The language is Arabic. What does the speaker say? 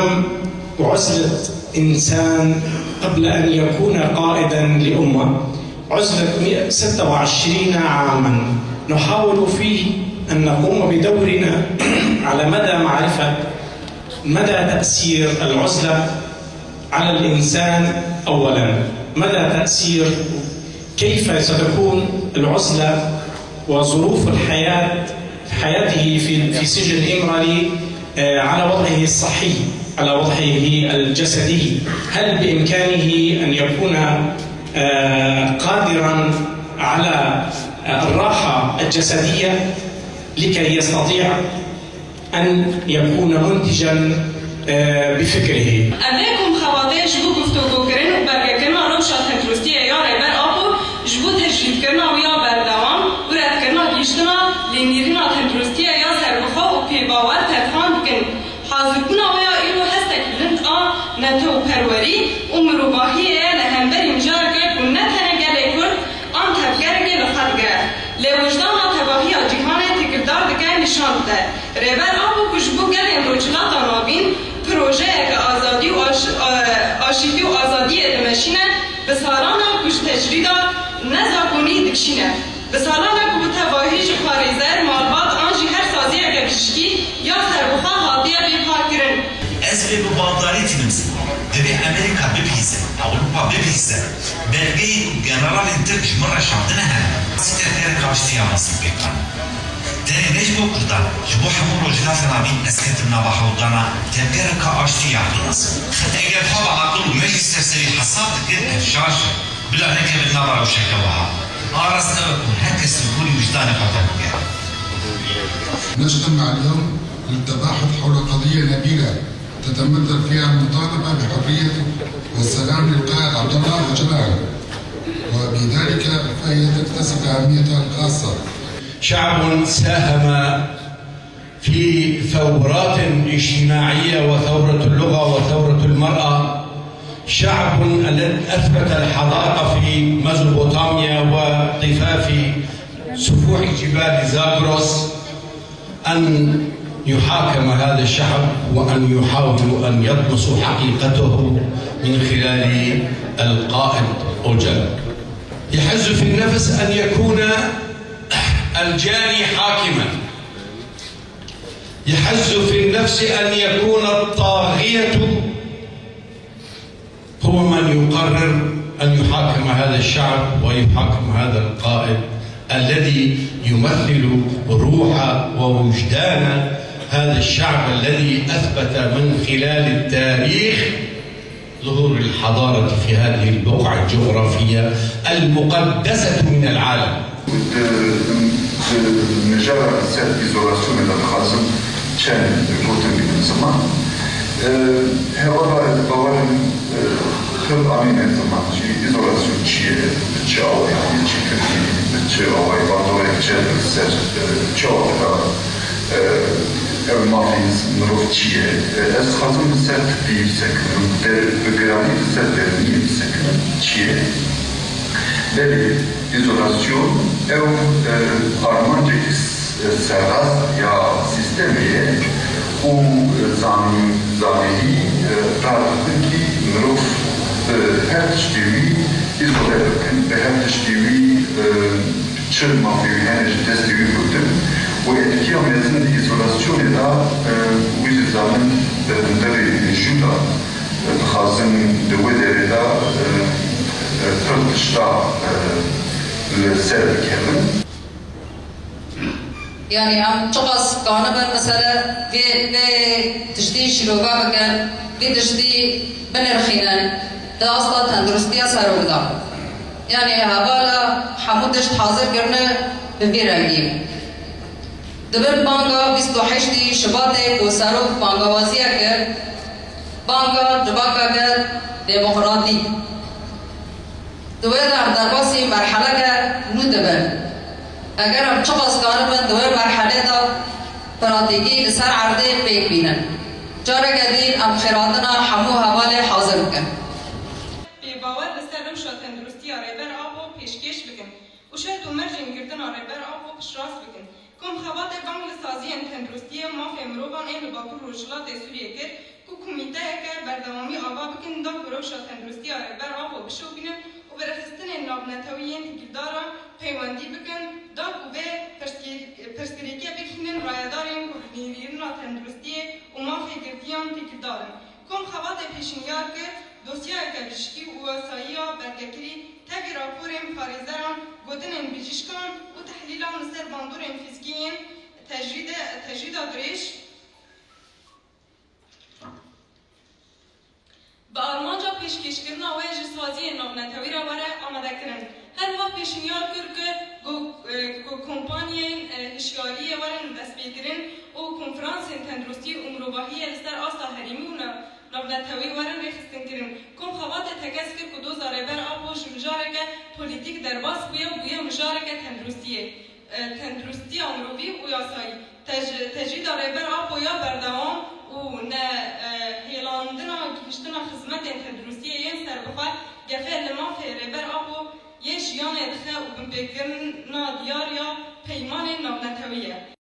أمام عزلة إنسان قبل أن يكون قائداً لأمة، عزلة 26 عاماً نحاول فيه أن نقوم بدورنا على مدى معرفة مدى تأثير العزلة على الإنسان. أولاً، مدى تأثير كيف ستكون العزلة وظروف الحياة حياته في سجن إمرالي على وضعه الصحي، على وضعه الجسدي. هل بإمكانه أن يكون قادراً على الراحة الجسدية لكي يستطيع أن يكون منتجاً بفكره؟ أملاكم خواتيش بو گفتگو کرن و برگرنا روشا تندرستیه یا ریبر آبو جبو تجدید کرنا و یا بردوام و رد کرنا گیشتنا لینیرینا تندرستیه یا سربخوا و پیباور تدخان بکن. حاضر کنا و یا ایلو هستک بلند آن نتو پروری و مروباهیه لهمبری مجار کرد و نتنه گله کرد آن تبگر گل خدگر لوجدانا تباهی جیهانه تکردار دگر نشان ده. ریبر آبو کجبو گل امروجلات آنابین پروژه که آزادی و آشیدی و آزادی دمشینه به سالانا کش تجریدا نزاکونی دکشینه به سالانا که بتواهیج خاریزر مالبات آنجی هر سازی اگه بشکی یا سربخوا حاضیه بیپار کرن. از به بابداری تنمزی دبی امریکا ببیزه اوروپا ببیزه بلگی جنرال انترج مرة شعبنا هم سيتر دير كاشتي عاصم بيكان دني ليش بوكردا جبو حمو روجنا فنابين اسكتنا بحوضانا تنقر كاشتي يعطونس اگر حابا عقل مجلس تفسيري حساب تكر افشاش بلا نكه بالنظر وشكوها آرسنا بكون هكس بكون وجدان فتنك. نجتمع اليوم للتباحث حول قضية نبيلة تتمثل فيها المطالبة بحرية والسلام للقائد عبد الله أوجلان، وبذلك فهي تكتسب أهميتها الخاصة. شعب ساهم في ثورات اجتماعية وثورة اللغة وثورة المرأة، شعب الذي أثبت الحضارة في ميزوبوتاميا وضفاف سفوح جبال زاغروس. أن يحاكم هذا الشعب وأن يحاولوا أن يطمسوا حقيقته من خلال القائد أوجلان. يحز في النفس أن يكون الجاني حاكما، يحز في النفس أن يكون الطاغية هو من يقرر أن يحاكم هذا الشعب ويحاكم هذا القائد الذي يمثل روح ووجدان هذا الشعب الذي أثبت من خلال التاريخ ظهور الحضارة في هذه البقعة الجغرافية المقدسة من العالم. نجرب سد إيزولاسيون الخاصم كان الكوتن من زمان هذا طبعا كل عامين زمان شيء إيزولاسيون شيء بتشاو يعني شيء بتشاو أي بعض الأشياء سد بتشاو المافيز نروح شيء خاصم سد في سكن بقراني سد في سكن شيء دلی izolasyون ev armancaki serdas ya sistemiye u zanihi rahatlıkı mıruf her tiştivi izole bakın ve her tiştivi çırma bir enerji testivi buldum. Bu etki ameliyatsının izolasyonu da bu yüzden deri şunda hazım devleri da يعني هم تقص كانوا مثلا في تشتي شلوغا بكن في تشتي بنرخينن ده أصلا تندرستيا سرودا يعني هبالا حمودش حاضر كرنا ببيرانجي دبر بانگا 28 شباط کو سرو بانگا وازیا کر بانگا دباکا کر دموکراتی دوی در باسی مرحله که نودبن اگر هم چقاس کاربن دوی مرحله دا پراتیگی لسر عرضه پیک بینن جاره گدین ام خیراتنا حمو حوال حاضر بکن بی باور بسر روشا تندرستی ریبر آبو پیشکش بکن و شاید و مرجین گردن ریبر آبو پشراس بکن کم خوات بانگ لسازی تندرستی ماف امروبان این باکر روشلات سوریه کرد و کمیته که بردوامی آوا بکن دا کروشا تندرستی رهبر آبو بشو بینن و برخستن نابنتویین تکیدارا پیواندی بکن دا کوه پرسکریکی بکنن رایدارین کوردینیرنا تندرستی و مافی گردیان تکیدارن کم خواد پیشنیار که دوسیای کبشکی و واسایی برگکری تاگی راپوریم فاریزران گودنین بیجیشکان و تحلیلان سر باندورین فیزیکیین تجرید آدریش با آرمانجا پیشکشکرنا و اجرسازی نابنتوی را وره آمده کرن. هر وقت پیشنیار کرد که کمپانیین هشیاری ورن دست بگیرن و کنفرانس تندرستی امروباهی لسر آستا حریمی و نابنتوی ورن ریخستن کرن. کم خواد تکس کرد که دو زاربر آبوش مجاره که پولیتیک در باس بویا مجاره که تندرستی امروبی و یاسایی. تجرید رهبر آبو یا بردوام و نه هیلاندنا گشتنا خدمت تندرستی این سر بخواد گفه لما فی رهبر آبو یه جیان ادخه و بگرنا دیار یا پیمان نابنتویه